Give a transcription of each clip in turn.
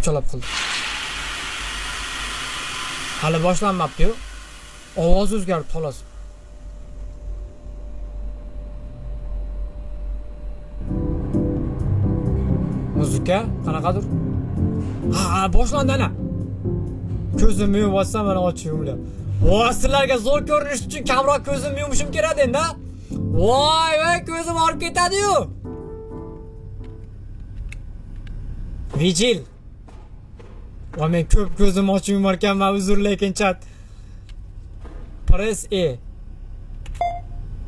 Qamchalab qildi. Hali boshlanmabdi-yu. Ovoz o'zgarib xolos. Muzika qanaqadir? Ha, boshlandi ana. Ko'zimni yumib olsam mana ochib yumlab. Voy, sizlarga zo'r ko'rinish uchun kamroq ko'zimni yumishim kerak endi. Voy, ko'zim og'rib ketadi-yu. Vigil. Va men ko'p ko'zim ochib yumar ekanman, uzr lekin chat. Press E.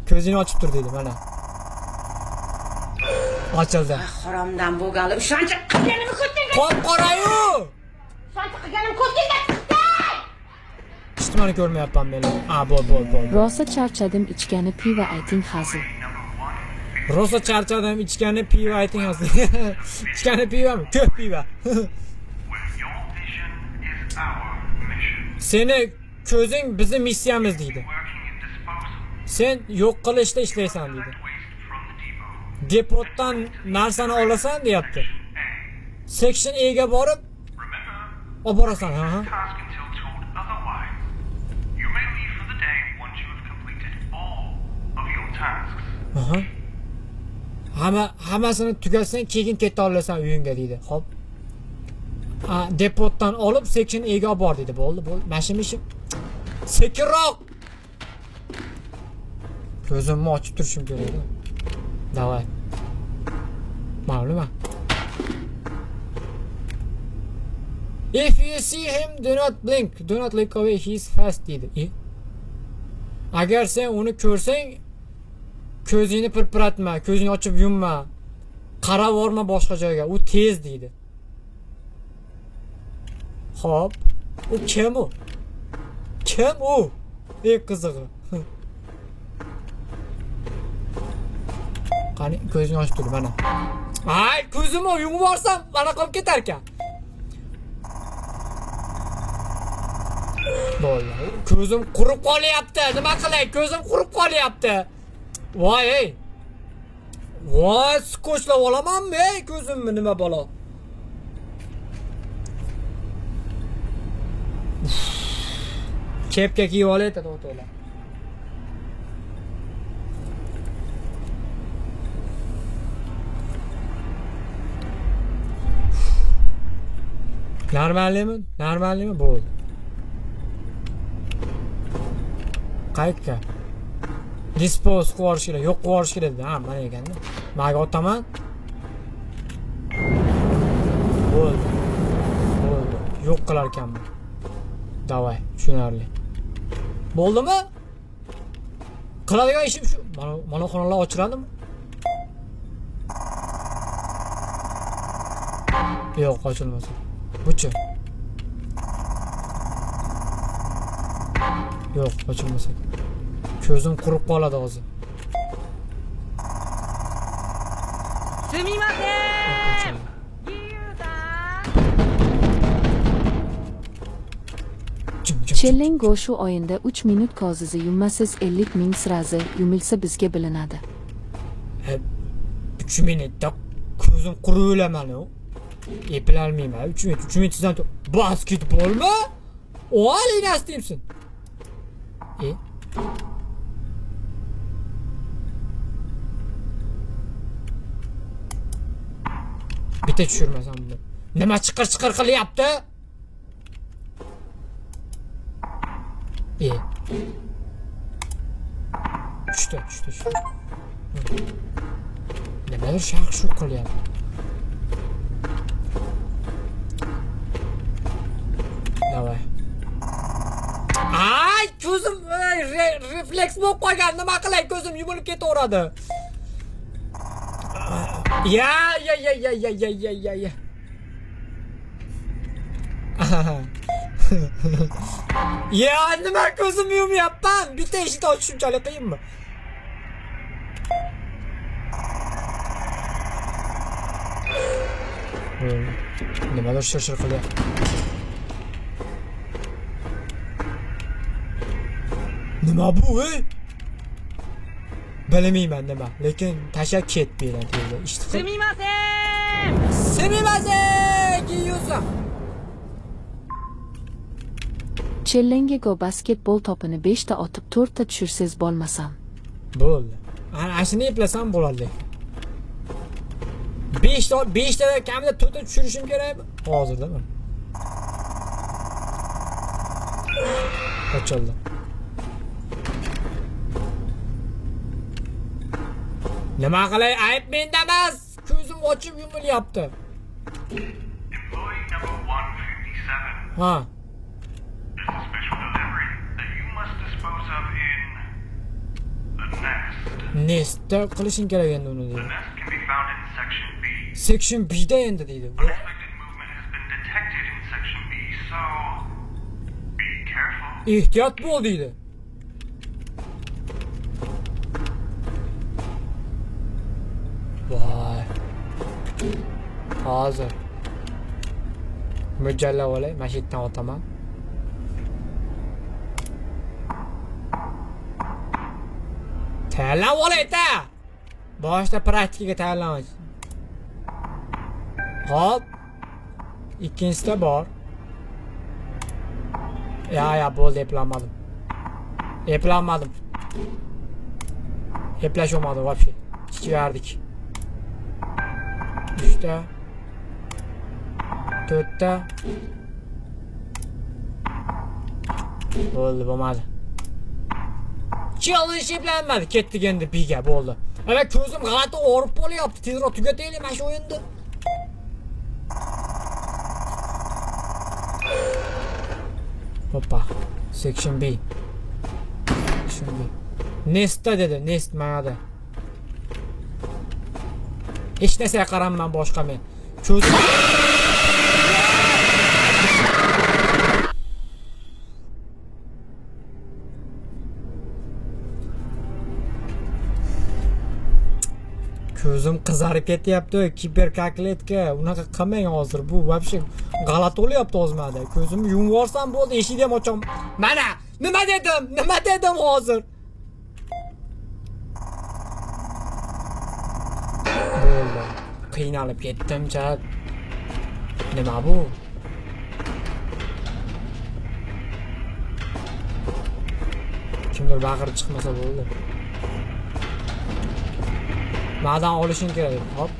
Ko'zini ochib tur dedi mana. Ochildi. Haromdan bo'lgani ishonchi qilganimni ko'rding. Qop-qorayu. Ishonchi qilganim ko'rding. Ishtimani ko'rmayapman men. Bo'l. Rosa charchadim ichgani piva ayting hazil. Rosa charchadim ichgani piva ayting hazil. Ichgani pivami? Ko'p piva. Seni ko'zing bizning missiyamiz deydi. Sen yo'q qilishda ishlaysan deydi. Depotdan narsani olasan deyapti. Section A ga borib olib borasan, ha. Hammasini tugatsang, keyin keta olasan uyingga deydi. Xo'p. Depotdan olib section A ga olib bor deydi. Bo'ldi. Mashim. Sekinroq. Ko'zimni ochib turishim kerak. Davay. Ma'lum. If you see him, do not blink. Do not look away. He is fast deydi. Agar sen uni ko'rsang, ko'zingni pirpiratma, ko'zingni ochib yumma. Qarab borma boshqa joyga. U tez deydi. Xo'p. U kim u? Kim u? Qizig'i. Qani ko'zini ochib tur mana. Ay, ko'zimni yumib borsam, mana qolib ketar ekan. Bo'ldi. Ko'zim qurib qolyapti. Nima qilay? Ko'zim qurib qolyapti. Voy, ey. Voy, skotchlab olamanmi, ey, ko'zimni nima balo? Kepka kiyib olaydi, to'g'ri. Normallimi? Bo'ldi. Qaytga. Dispose qilish kerak, yo'q qilish kerak dedi. Ha, mana ekanda. Menga otaman. Bo'ldi. Yo'q qilar ekanman. Davay, tushunarli. Bo'ldimi? Qiladigan ishim shu. Mana xonalar ochiladimi? Yo'q, ochilmasa. Buchi. Yo'q, ochilmasa. Ko'zim qurib qoladi hozir. Sumimasen. Chelling go shu oyinda 3 minut kozizi yummasiz 50 ming sirazi yumilsa bizga bilinadi. 3 minutda ko'zim qurib o'laman-ku. Eplolmayman. 3 minut sizdan basketbolmi? O'g'ling nastimsin. Bitta tushirmasam bu. Nima chiqir qilyapti? Tushdi. Nimadir shaq-shuq qilyapti. Davay. Ay, ko'zim refleks bo'lib qolgan. Nima qilay? Ko'zim yumilib ketaveradi. Ya. Ya, nima ko'zim yumyapman? Bitta eshikni ochish shunchalik qiyinmi? Nimadir shir qilyapti. Nima bu, ey? Bilmayman nima, lekin tashlab ketmayman deydi. Ishtiqib. Sumimasen. Semimasen! yiyorsan? Chellengiga basketbol topini 5 ta otib 4 ta tushirsangiz bo'lmasam. Bo'ldi. Ana shuni eplasam bo'ladi. 5 ta kamida 4 ta tushirishim kerak. Hozirda men. Ochildi. Nima qilay? Ayb menda emas. Ko'zim ochib yumilyapti. Employee number 157. Ha. There's a special delivery that you must dispose of in the nest. Nestda qilishing kerak endi uni The deydi. nest can be found in Section B. Section B da endi deydi. Unexpected movement has been detected in Section B, so be careful. Ehtiyot bo'l deydi. Voy. Hozir. Mo'ljallab olay, mana shu yerdan o'taman. Tayyorlab olay-da. Boshda praktikaga tayyorlanish. Hop. Ikkinchisida bor. Ya bo'ldi, eplanmadim. Eplash olmadim вообще. Chiqardik. 3 ta. 4 ta. Bo'lmadi. Challenge eplanmadi, ketdik endi biga bo'ldi. Ana ko'zim g'alati og'rib qolyapti. Tezroq tugataylik mana shu o'yinni. Hoppa. Section B. Section B. Nestda dedi, nest mayada. Hech narsaga qaramman boshqa men. Ko'zim Ko'zim qizarib ketyapti, kiberkakletka. Unaqa qilmang hozir. Bu вообще g'alati bo'lyapti o'zimda. Ko'zimni yumib olsam bo'ldi, eshikni ham ocham. Mana, nima dedim hozir? Bo'ldi. Qiynalib ketdim, chat. Nima bu? Kimdir baqirib chiqmasa bo'ldi. Ma'dan olishing kerak. Hop.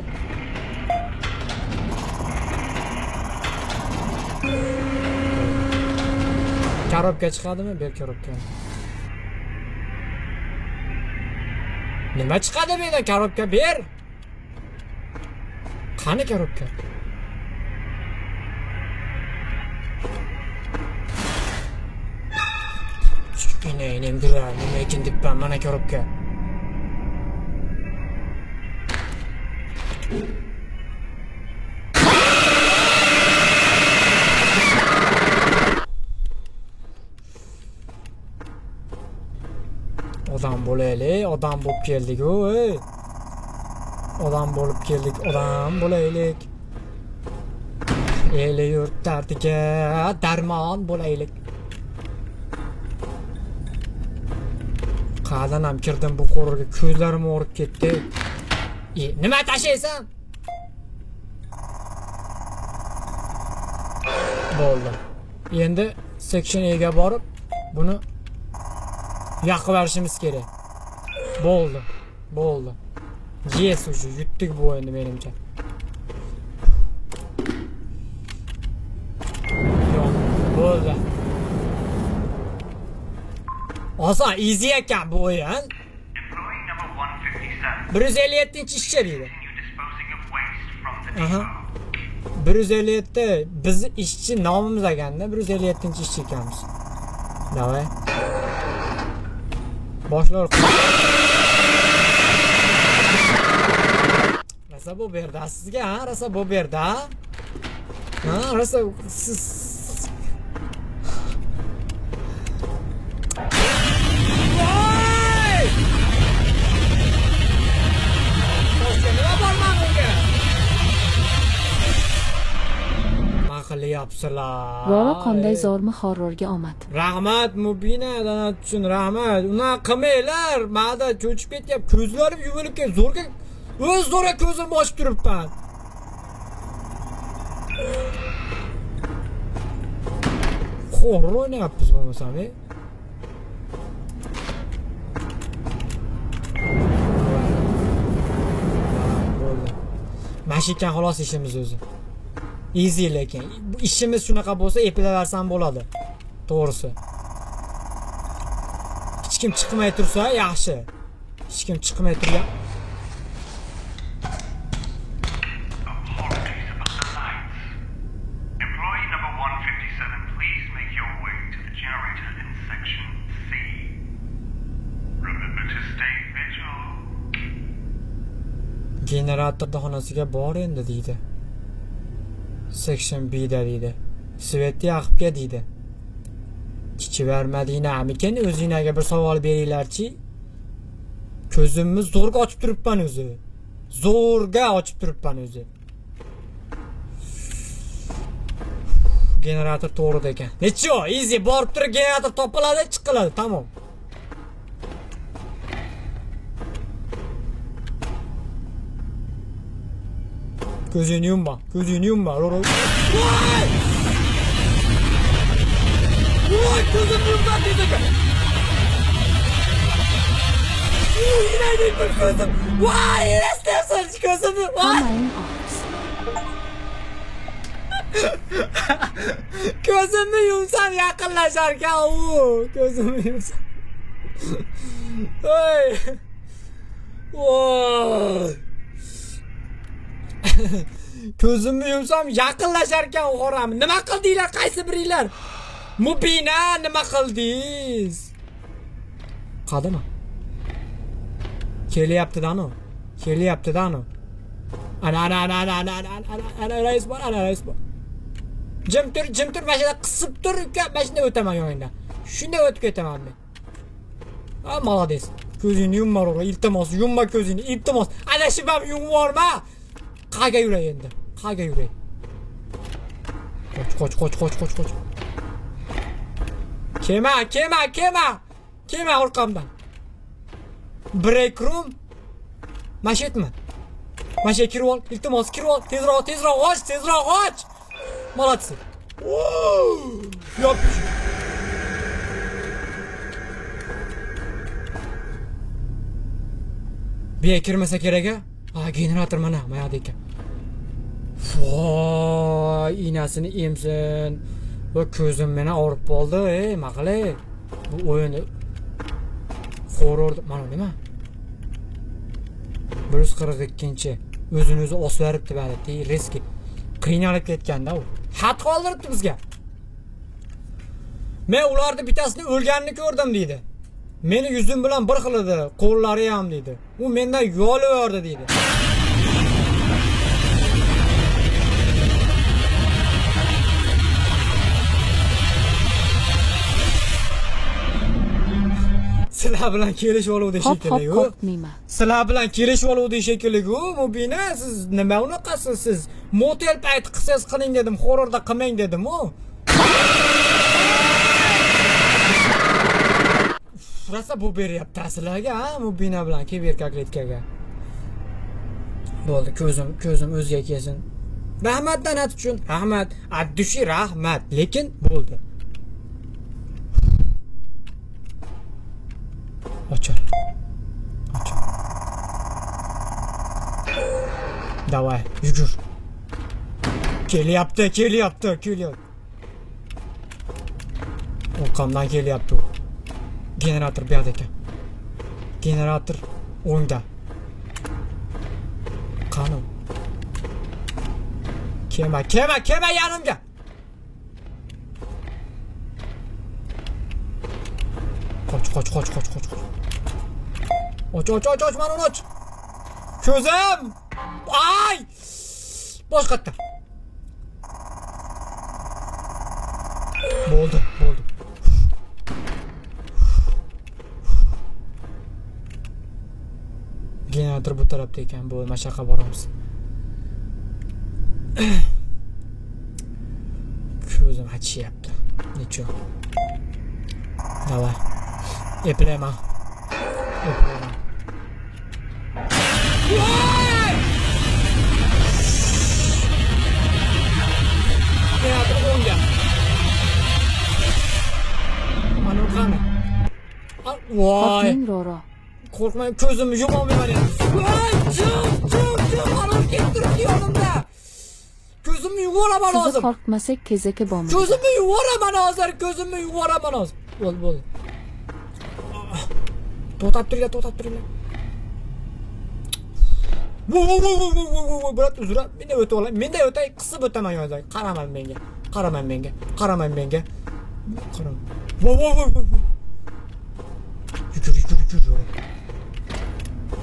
Korobka chiqadimi? Ber korobka. Nima chiqadi mendan? Korobka ber. Qani korobka? Kichkina indirar, nima ekan debman, mana korobka. Odam bo'laylik, odam bo'lib keldik, ey. Odam bo'lib keldik, odam bo'laylik. El yurt dardiga darmon bo'laylik. Qadan ham kirdim bu qo'rga, ko'zlarim og'rib ketdi. Nima tashlaysan? Bo'ldi. Endi section A ga borib, buni yoqib berishimiz kerak. Bo'ldi. Yes, уже yutdik bu o'yinni menimcha. Yo'q, bo'ldi. Oson, easy ekan bu o'yin. Employee number 157. 157-ishchi deydi. You disposing of waste from the Aha. depot. 157 biz ishchi nomimiz ekanda 157-ishchi ekanmiz. Davay. Boshlar. Rasa bu berdi sizga, ha? Rasa bu berdi, ha? Ha, rasa siz qilyapsizlar. Valla qanday zo'rmi horrorga omad. Rahmat Mubina donat uchun rahmat. Unaqa qilmanglar. Ma'da cho'chib ketyapti. Ko'zlarim yuvilib ketdi. Zo'rga ko'zimni ochib turibman. Horror o'ynayapmiz bo'lmasam, Bo'ldi. Mashikan xolos ishimiz o'zi. Easy lekin. Bu ishimiz shunaqa bo'lsa, eplaversam bo'ladi. To'g'risi. Hech kim chiqmay tursa yaxshi. Hech kim chiqmay turgan. Apologies about the lights. Employee number 157, please make your way to the generator in section C. Remember to stay vigilant. Generatorda xonasiga bor endi deydi. Section B da deydi. Svetni yoqibga deydi. Chichivermadinglarmikin o'zinglarga bir savol beringlarchi. Ko'zimni zo'rga ochib turibman o'zi. Zo'rga ochib turibman o'zi. Generator to'g'rida ekan. Necha? Easy borib turib generator topiladi, chiqiladi, tamom. Ko'zingni yumma, ko'zingni yumma. Voy! Voy, ko'zimni yumma dedi. Yine bir ko'zim. Voy, istersen ko'zimni. Hammang oqiz. Ko'zimni yumsam yaqinlasharkan u. Ko'zimni yumsam. Voy. Voy. Ko'zimni yumsam yaqinlasharkan o'g'ram. Nima qildinglar, qaysi biringlar? Mubina nima qildingiz? Qadimi? Kelyapti-danu. Kelyapti-danu. Ana rais bor, ana rais bor. Jim tur, mashina qisib tur, uka, mashina o'taman yo'yinda. Shunday o'tib ketaman men. Ha, молодец. Ko'zingni yumma, o'g'ri, iltimos, yumma ko'zingni, iltimos. Adashib ham yumvorma. Qayga yuray endi? Qayga yuray? Qoch. Kema orqamdan. Break room. Mashetmi? Masha kirib ol, iltimos kirib ol. Tezroq och. Молодцы. Yop. Bir kirmasa kerak-a? Ha, generator mana yoqda ekan. Voy, inasini emsin. Va ko'zim meni og'rib qoldi, maqalay. Bu o'yinni horror mana nima? 142-chi. O'zini o'zi osib beribdi balki, riski. Qiynalib ketganda u. Xat qoldiribdi bizga. Men ularni bittasini o'lganini ko'rdim deydi. Meni yuzim bilan bir xil edi, qo'llari ham deydi. U mendan yoliverdi deydi. Sizlar bilan kelishib oluvdi shekilli u. Sizlar bilan kelishib oluvdi shekilli u. Mubina, siz nima unaqasiz siz? Motel payti qilsangiz qiling dedim, horrorda qilmang dedim u. Rosa bu beryapti sizlarga, ha? Mubina bilan kiberkakletkaga. Bo'ldi, ko'zim o'ziga kelsin. Rahmat donat uchun. Rahmat. Addushi rahmat. Lekin bo'ldi. Ochar. Davay, yugur. Kelyapti. Orqamdan kelyapti u. Generator bu yerda ekan. Generator o'ngda. Qani? Kema yanimga. Qoch. Och, mana uni och. Ko'zim! Ay! Boshqatda. Bo'ldi. Generator bu tarafda ekan, bu mashaqa boramiz. Ko'zim achishyapti. Necha? Davay. Eplayman. Generator o'ngga. Voy. Korkmang Roro. Qo'rqmang, ko'zimni yumolmayman endi. Voy, chiq, ana keltirib yonimda. Ko'zimni yuvoraman Sizni hozir. qo'rqmasak kezaka bormaydi. Ko'zimni yuvoraman hozir, ko'zimni yuvoraman hozir. Bo'ldi. To'xtab turinglar. Voy, brat, uzra. Menda o'tib olaman. Menda o'tay, qisib o'taman yozay. Qaraman menga. Qaramang menga. Qaram. Voy. Yur.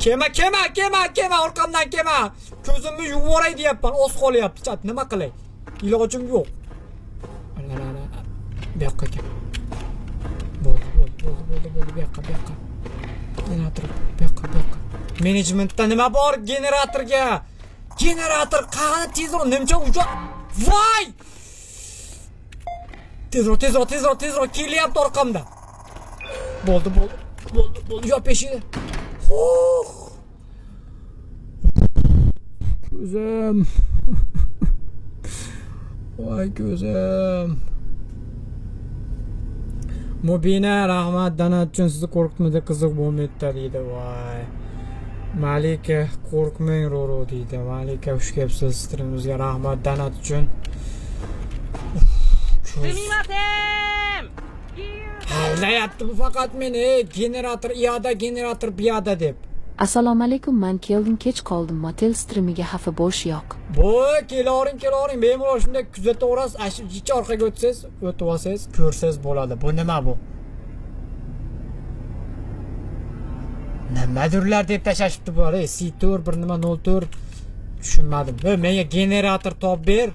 Kema, orqamdan kema. Ko'zimni yuvoray deyapman, oz qolyapti, chat. Nima qilay? Ilojim yo'q. Ana. Bu yoqqa kel. Bo'ldi. Bu yoqqa. Generator, bu yoqqa. Menejmentda nima bor generatorga? Generator qani tezroq nimcha ucha. Voy! Tezroq kelyapti orqamda. Bo'ldi. Yop eshikni. Ko'zim. Voy ko'zim. Mubina, rahmat donat uchun, sizni qo'rqitmadi, qiziq bo'lmaydi deydi. Voy. Malika, qo'rqmang Roro deydi. Malika, xush kelibsiz. Streamimizga rahmat donat uchun. Aldayapti bu faqat meni. Generator piyoda deb. Assalomu alaykum, men keldim, kech qoldim. Motel streamiga xafa bo'lish yo'q. Voy, kelaring. Bemalol shunday kuzataverasiz. Ashibchi orqaga o'tsangiz, o'tib olsangiz, ko'rsangiz bo'ladi. Bu nima bu? Nimadirlar deb tashashibdi bu. C4 bir nima 04 tushunmadim. Menga generator topib ber.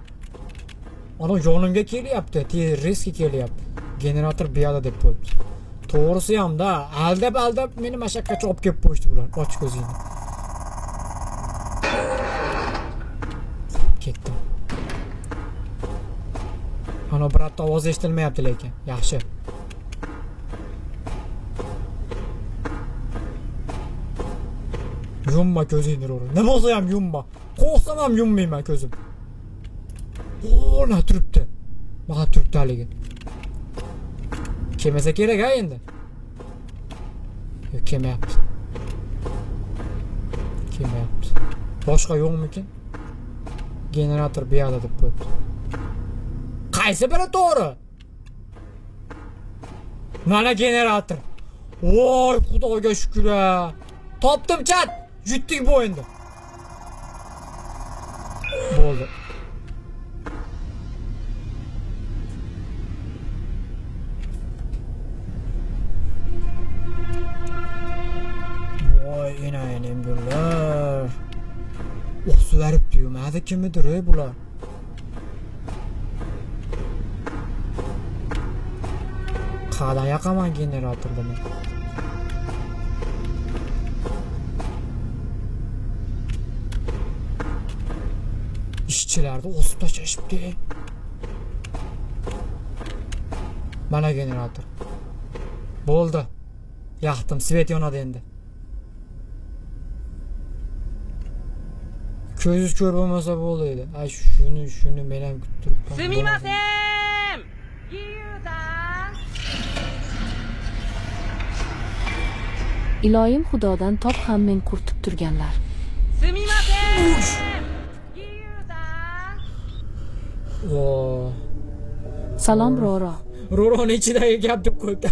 Ana yonimga kelyapti, tezga kelyapti. Generator biyoda deb qo'yibdi. To'g'risi ham-da, aldab meni mashaqqatga olib kelib qo'yishdi bular. Och ko'zingni. Ketdim. Ana birotta ovoz eshitilmayapti lekin. Yaxshi. Yumma ko'zingni Roro. Nima bo'lsa ham yumma. Qo'rqsam ham yummayman ko'zim. Na turibdi. Mana turibdi haligi. Kelmasa kerak ha endi. Yo'q, kelmayapti. Boshqa yo'qmikin? Generator biyoda deb qo'yibdi. Qaysi biri to'g'ri? Mana generator. Voy, Xudoga shukr. Topdim chat. Yutdik bu endi. Bo'ldi. Voy, enayim bular. O'xshilarib tuyumadi kimidir bular. Qala yoqaman generatorda men. İşçilarni o'sib tashlashibdi. Mana generator. Bo'ldi. Yoqdim, svet yonadi endi. Ko'zingiz ko'r bo'lmasa bo'ldi. Ay shuni men ham kutib turibman. Sumimasen! Iloyim Xudodan top ham men qurtib turganlar. Salom Roro. Roroni ichidagi gap deb qo'ydi.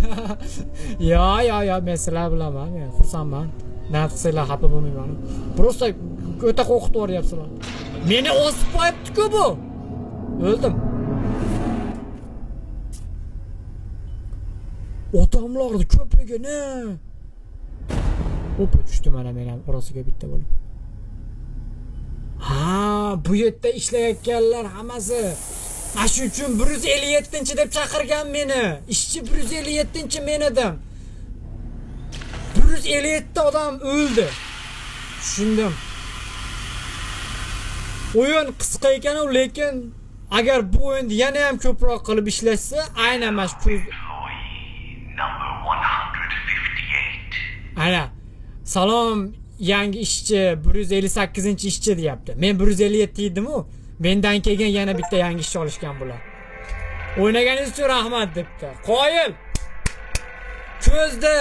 Yo, men sizlar bilaman. Men xursandman. Nafsinglar xafa bo'lmayman. Prosta o'ta qo'rqitib yuboryapsizlar. Meni osib qo'yibdi-ku bu. O'ldim. Odamlarni ko'pligini. Opa, tushdim mana men ham orasiga bitta bo'lib. Ha, bu yerda ishlayotganlar hammasi. Mana shu uchun 157-chi deb chaqirgan meni. Ishchi 157-chi men edim. 157 odam o'ldi. Tushundim. O'yin qisqa ekan, lekin agar bu o'yinni yana ham ko'proq qilib ishlashsa, aynan mana shu Number 158. ana salom yangi ishchi 158-ishchi deyapti. Men 157 edim-ku. Mendan kelgan yana bitta yangi ishchi olishgan bular. O'ynaganingiz uchun rahmat debdi. Qoyil. Ko'zda